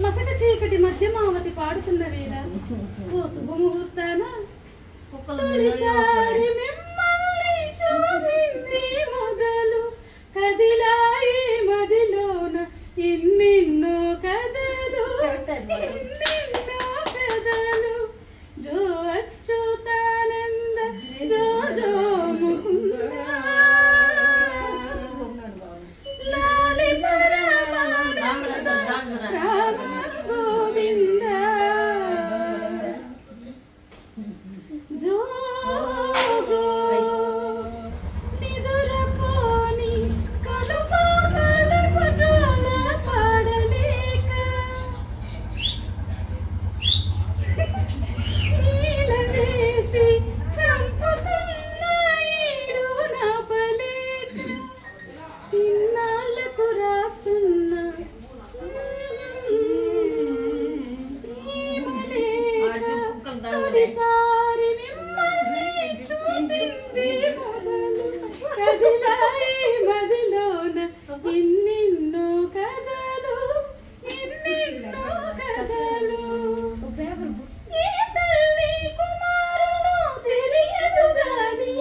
మసక చీకటి మధ్య మావతి పాడుతున్న వేళ ఓ శుభముహూర్తాన తొలిసారి మిమ్మల్ని చూసింది మొదలు కదిలాయి మదిలోన ఎన్నెన్నో కథలు ఎన్నెన్నో కథలు జో అచ్యుతానంద జో జో ముకుంద లాలి పరమానంద రామ గోవింద జో జో నిదురపోని కలుపాపలకు జోల పాడలేక నీలవేసి చంపుతున్న ఈడు నాపలేక ఇన్నాళ్ళకు రాస్తున్న తొలిసారి మిమ్మల్ని చూసింది మొదలు కదిలాయి మదిలోన ఎన్నెన్నో కథలు ఎన్నెన్నో కథలు ఏ తల్లి కుమారుడు తెలియదు గాని